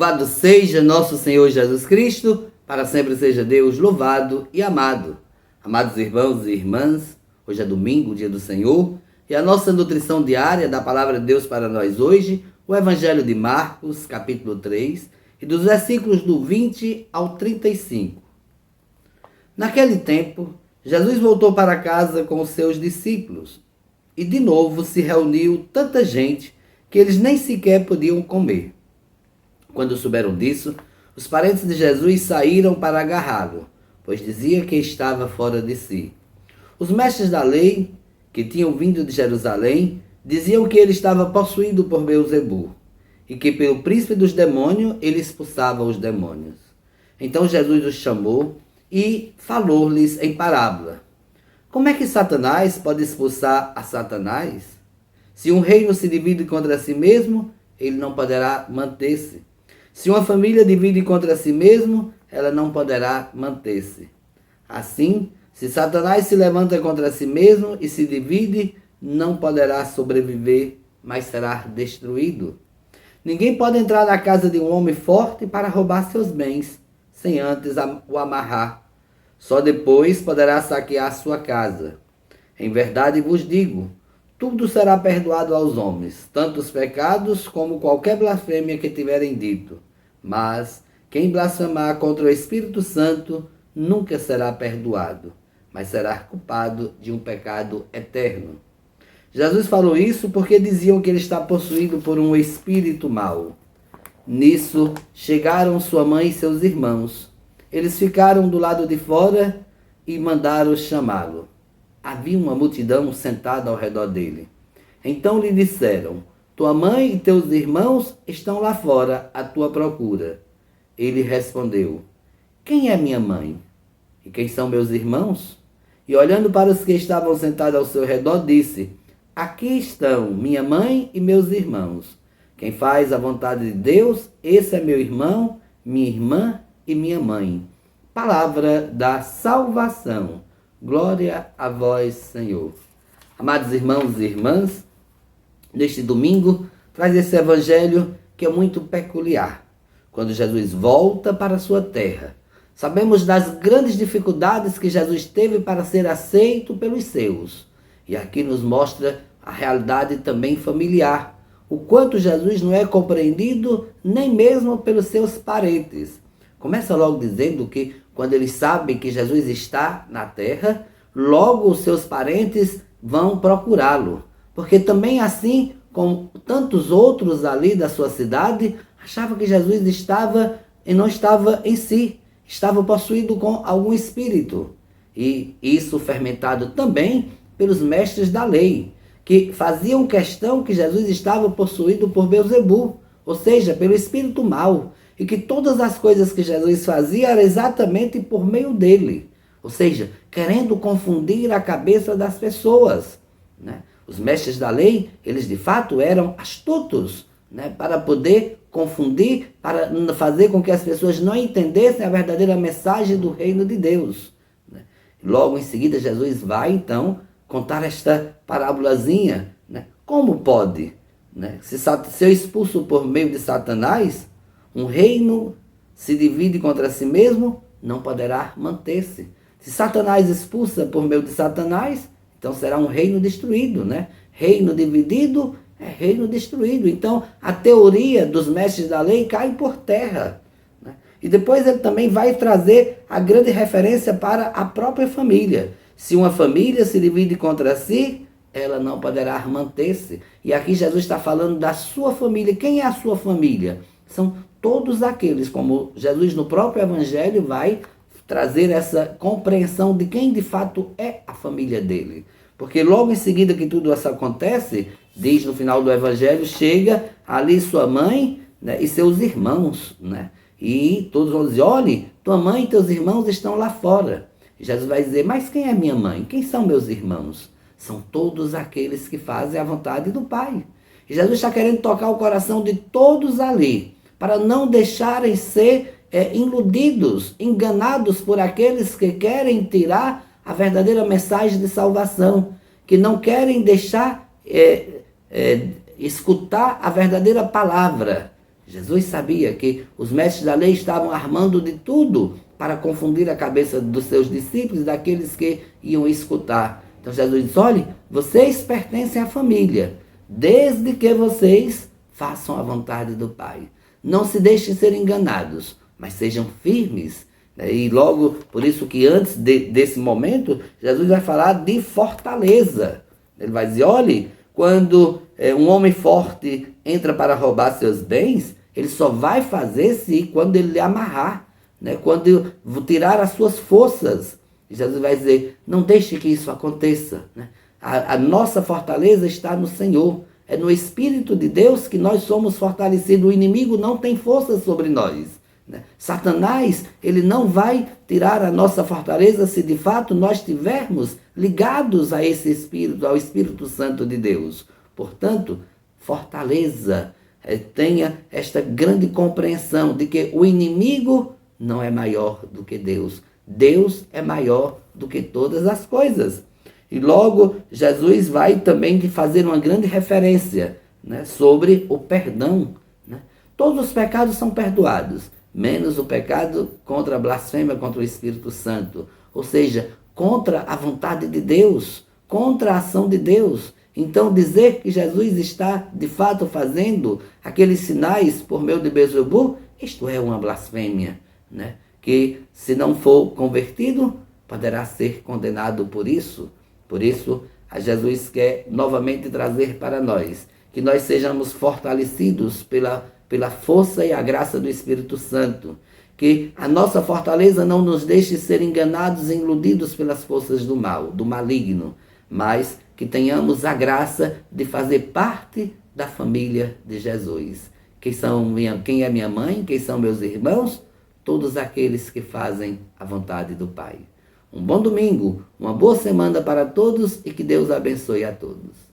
Louvado seja nosso Senhor Jesus Cristo, para sempre seja Deus louvado e amado. Amados irmãos e irmãs, hoje é domingo, dia do Senhor, e a nossa nutrição diária da Palavra de Deus para nós hoje, o Evangelho de Marcos, capítulo 3, e dos versículos do 20 ao 35. Naquele tempo, Jesus voltou para casa com os seus discípulos, e de novo se reuniu tanta gente que eles nem sequer podiam comer. Quando souberam disso, os parentes de Jesus saíram para agarrá-lo, pois dizia que estava fora de si. Os mestres da lei, que tinham vindo de Jerusalém, diziam que ele estava possuído por Beelzebu, e que pelo príncipe dos demônios ele expulsava os demônios. Então Jesus os chamou e falou-lhes em parábola. Como é que Satanás pode expulsar a Satanás? Se um reino se divide contra si mesmo, ele não poderá manter-se. Se uma família divide contra si mesmo, ela não poderá manter-se. Assim, se Satanás se levanta contra si mesmo e se divide, não poderá sobreviver, mas será destruído. Ninguém pode entrar na casa de um homem forte para roubar seus bens, sem antes o amarrar. Só depois poderá saquear sua casa. Em verdade vos digo, tudo será perdoado aos homens, tanto os pecados como qualquer blasfêmia que tiverem dito. Mas quem blasfemar contra o Espírito Santo nunca será perdoado, mas será culpado de um pecado eterno. Jesus falou isso porque diziam que ele está possuído por um espírito mau. Nisso chegaram sua mãe e seus irmãos. Eles ficaram do lado de fora e mandaram chamá-lo. Havia uma multidão sentada ao redor dele. Então lhe disseram: tua mãe e teus irmãos estão lá fora à tua procura. Ele respondeu: quem é minha mãe? E quem são meus irmãos? E olhando para os que estavam sentados ao seu redor, disse: aqui estão minha mãe e meus irmãos. Quem faz a vontade de Deus, esse é meu irmão, minha irmã e minha mãe. Palavra da salvação. Glória a vós, Senhor. Amados irmãos e irmãs, neste domingo traz esse evangelho que é muito peculiar. Quando Jesus volta para a sua terra, sabemos das grandes dificuldades que Jesus teve para ser aceito pelos seus. E aqui nos mostra a realidade também familiar, o quanto Jesus não é compreendido nem mesmo pelos seus parentes. Começa logo dizendo que quando eles sabem que Jesus está na terra, logo os seus parentes vão procurá-lo. Porque também assim, como tantos outros ali da sua cidade, achavam que Jesus estava e não estava em si, estava possuído com algum espírito. E isso fermentado também pelos mestres da lei, que faziam questão que Jesus estava possuído por Beelzebu, ou seja, pelo espírito mau, e que todas as coisas que Jesus fazia eram exatamente por meio dele, ou seja, querendo confundir a cabeça das pessoas, né? Os mestres da lei, eles de fato eram astutos, né? Para poder confundir, para fazer com que as pessoas não entendessem a verdadeira mensagem do reino de Deus, né? Logo em seguida Jesus vai então contar esta parábolazinha, né? Como pode, né? Se eu expulso por meio de Satanás, um reino se divide contra si mesmo, não poderá manter-se. Se Satanás expulsa por meio de Satanás, então será um reino destruído, né? Reino dividido é reino destruído. Então a teoria dos mestres da lei cai por terra, né? E depois ele também vai trazer a grande referência para a própria família. Se uma família se divide contra si, ela não poderá manter-se. E aqui Jesus está falando da sua família. Quem é a sua família? São todos aqueles, como Jesus no próprio Evangelho vai trazer essa compreensão de quem de fato é a família dele. Porque logo em seguida que tudo isso acontece, diz no final do Evangelho, chega ali sua mãe, né, e seus irmãos, né? E todos vão dizer: olhe, tua mãe e teus irmãos estão lá fora. E Jesus vai dizer: mas quem é minha mãe? Quem são meus irmãos? São todos aqueles que fazem a vontade do Pai. E Jesus está querendo tocar o coração de todos ali, para não deixarem ser iludidos, enganados por aqueles que querem tirar a verdadeira mensagem de salvação, que não querem deixar escutar a verdadeira palavra. Jesus sabia que os mestres da lei estavam armando de tudo para confundir a cabeça dos seus discípulos, daqueles que iam escutar. Então Jesus disse: olhe, vocês pertencem à família, desde que vocês façam a vontade do Pai. Não se deixem ser enganados, mas sejam firmes. E logo, por isso que antes desse momento, Jesus vai falar de fortaleza. Ele vai dizer: olhe, quando um homem forte entra para roubar seus bens, ele só vai fazer quando ele lhe amarrar, né? Quando tirar as suas forças. E Jesus vai dizer: não deixe que isso aconteça, né? A nossa fortaleza está no Senhor. É no Espírito de Deus que nós somos fortalecidos. O inimigo não tem força sobre nós, né? Satanás, ele não vai tirar a nossa fortaleza se de fato nós estivermos ligados a esse Espírito, ao Espírito Santo de Deus. Portanto, fortaleza. Tenha esta grande compreensão de que o inimigo não é maior do que Deus. Deus é maior do que todas as coisas. E logo Jesus vai também fazer uma grande referência, né, sobre o perdão, né? Todos os pecados são perdoados, menos o pecado contra a blasfêmia contra o Espírito Santo. Ou seja, contra a vontade de Deus, contra a ação de Deus. Então dizer que Jesus está de fato fazendo aqueles sinais por meio de Beelzebul, isto é uma blasfêmia, né? Que se não for convertido, poderá ser condenado por isso. Por isso, a Jesus quer novamente trazer para nós que nós sejamos fortalecidos pela força e a graça do Espírito Santo. Que a nossa fortaleza não nos deixe ser enganados e iludidos pelas forças do mal, do maligno, mas que tenhamos a graça de fazer parte da família de Jesus. Quem é minha mãe? Quem são meus irmãos? Todos aqueles que fazem a vontade do Pai. Um bom domingo, uma boa semana para todos e que Deus abençoe a todos.